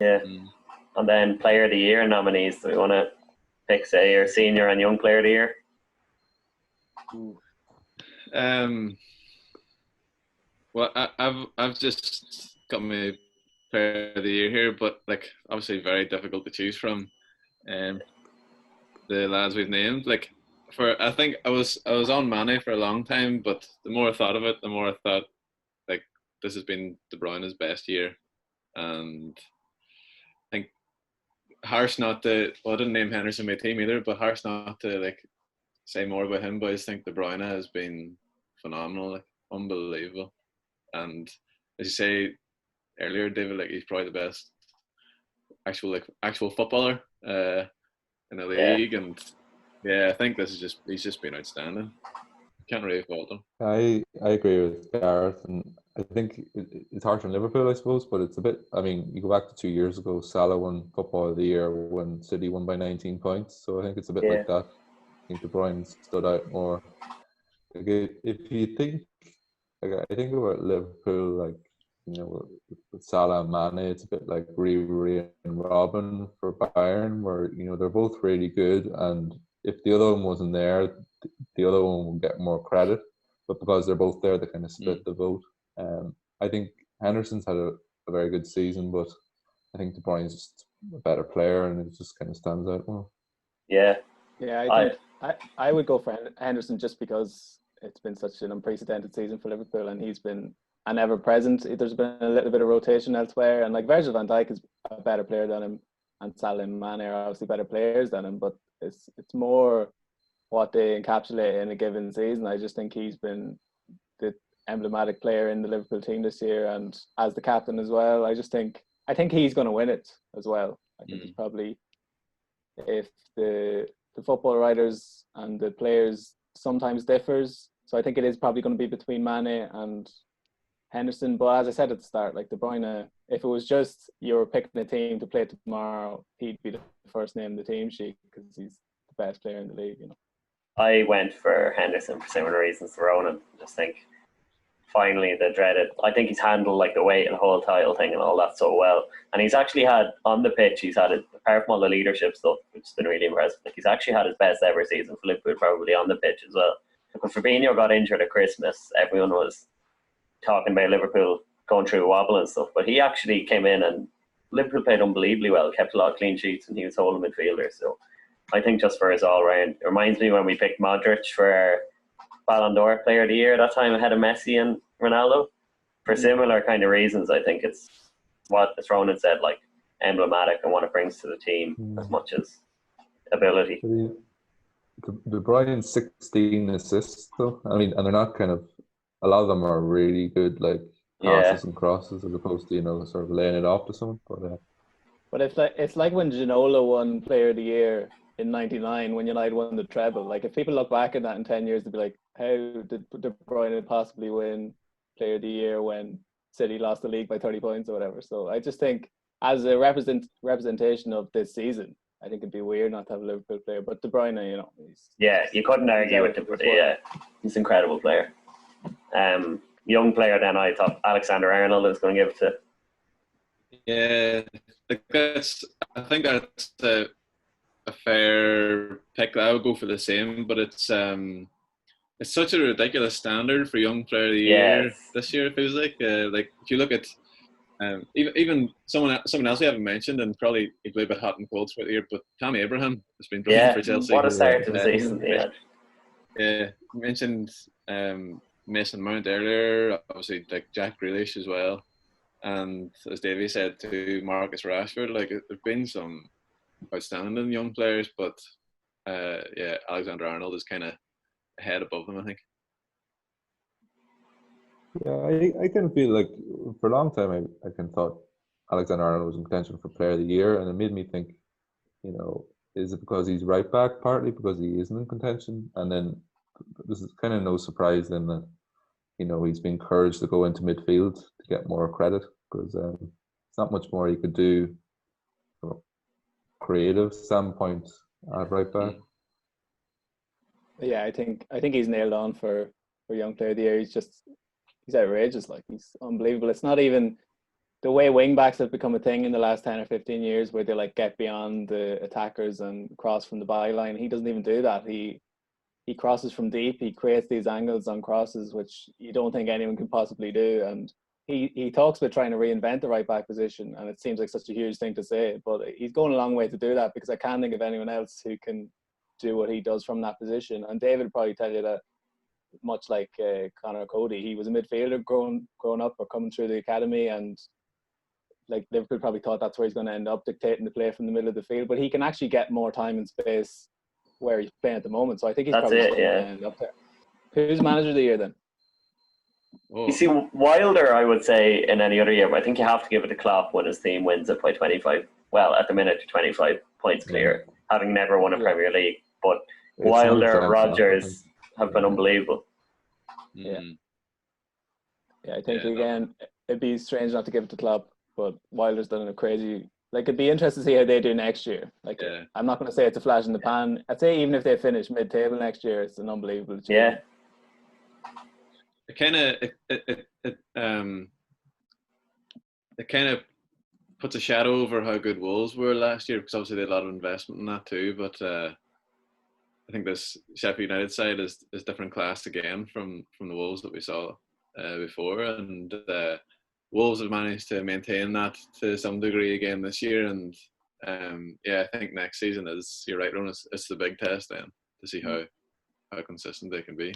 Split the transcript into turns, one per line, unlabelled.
Yeah. And then Player of the Year nominees. Do we want to pick, say, your senior and young Player of the Year?
Well, I've just got my Player of the Year here, but like obviously very difficult to choose from. The lads we've named, like I think I was on Mane for a long time, but the more I thought of it, the more I thought like this has been De Bruyne's best year, and I think harsh not to. Well, I didn't name Henderson my team either, but harsh not to like say more about him. But I just think De Bruyne has been phenomenal, like unbelievable, and as you say earlier, David, like he's probably the best actual footballer in the league, and yeah, I think he's just been outstanding. Can't really fault him.
I agree with Gareth, and I think it's harsh on Liverpool, I suppose, but it's a bit. I mean, you go back to 2 years ago, Salah won Football of the Year when City won by 19 points, so I think it's a bit like that. I think De Bruyne stood out more. Like if you think, like I think about Liverpool, like with Salah and Mane, it's a bit like Riri and Robin for Bayern, where they're both really good, and if the other one wasn't there, the other one will get more credit. But because they're both there, they kind of split the vote. I think Henderson's had a very good season, but I think De Bruyne's just a better player, and it just kind of stands out more.
Yeah.
Yeah, I would go for Henderson just because it's been such an unprecedented season for Liverpool, and he's been an ever-present. There's been a little bit of rotation elsewhere, and like Virgil van Dijk is a better player than him, and Salah and Mane are obviously better players than him, but it's more what they encapsulate in a given season. I just think he's been the emblematic player in the Liverpool team this year, and as the captain as well. I think he's going to win it as well. I think it's probably, if the football writers and the players sometimes differs, so I think it is probably going to be between Mane and Henderson. But as I said at the start, like De Bruyne, if it was just you were picking a team to play tomorrow, he'd be the first name in the team sheet because he's the best player in the league.
I went for Henderson for similar reasons to Ronan. Just think, finally, I think he's handled like the weight and the whole title thing and all that so well. And he's actually had, on the pitch, apart from all the leadership stuff, which has been really impressive, like he's actually had his best ever season for Liverpool, probably on the pitch as well. When Fabinho got injured at Christmas, everyone was talking about Liverpool going through a wobble and stuff, but he actually came in and Liverpool played unbelievably well, kept a lot of clean sheets, and he was holding midfielder. So I think just for his all-round, it reminds me when we picked Modric for Ballon d'Or Player of the Year that time ahead of Messi and Ronaldo. For similar kind of reasons, I think it's what, as Ronan said, like emblematic and what it brings to the team as much as ability.
De Bruyne's 16 assists, though. I mean, and they're not a lot of them are really good, like passes and crosses, as opposed to sort of laying it off to someone.
But it's like when Ginola won Player of the Year in '99 when United won the treble. Like if people look back at that in 10 years, they'd be like, how did De Bruyne possibly win Player of the Year when City lost the league by 30 points or whatever? So I just think as a representation of this season, I think it'd be weird not to have a Liverpool player. But De Bruyne,
you couldn't argue with he's an incredible player. Young player, then I thought Alexander Arnold is going to give it to.
Yeah, I think that's a fair pick. I would go for the same, but it's such a ridiculous standard for young player of the year this year. It feels like if you look at even someone else we haven't mentioned, and probably he'll be a bit hot and cold throughout the year, but Tammy Abraham has been brilliant for Chelsea.
What a start to the season!
Yeah, mentioned Mason Mount earlier, obviously like Jack Grealish as well, and as Davy said to Marcus Rashford, like there's been some outstanding young players, but Alexander Arnold is kind of ahead above them, I think.
Yeah, I kind of feel like for a long time I kind of thought Alexander Arnold was in contention for Player of the Year, and it made me think, is it because he's right back, partly because he isn't in contention, and then this is kind of no surprise then that he's been encouraged to go into midfield to get more credit, because it's not much more he could do from a creative standpoint at right back.
Yeah, I think he's nailed on for Young Player of the Year. He's outrageous, like he's unbelievable. It's not even the way wing backs have become a thing in the last 10 or 15 years, where they like get beyond the attackers and cross from the byline. He doesn't even do that. He crosses from deep. He creates these angles on crosses, which you don't think anyone can possibly do. And he talks about trying to reinvent the right back position, and it seems like such a huge thing to say, but he's going a long way to do that, because I can't think of anyone else who can do what he does from that position. And David would probably tell you that, much like Connor Cody, he was a midfielder growing up or coming through the academy, and like Liverpool probably thought that's where he's going to end up, dictating the play from the middle of the field. But he can actually get more time and space where he's playing at the moment. So I think he's
That's
probably
it,
going to end up there. Who's manager of the year then?
Oh.
You see, Wilder, I would say, in any other year, but I think you have to give it to Klopp when his team wins it by 25. Well, at the minute, 25 points clear, having never won a Premier League. But
It's
Wilder,
100%
Rodgers have been unbelievable.
Yeah, I think again, it'd be strange not to give it to Klopp, but Wilder's done a crazy. Like, it'd be interesting to see how they do next year. Like, I'm not going to say it's a flash in the pan. I'd say even if they finish mid-table next year, it's an unbelievable achievement.
It kind of puts a shadow over how good Wolves were last year, because obviously they had a lot of investment in that too. But I think this Sheffield United side is different class again from the Wolves that we saw before, and Wolves have managed to maintain that to some degree again this year. And I think next season is, you're right, Ronan, it's the big test then to see how consistent they can be.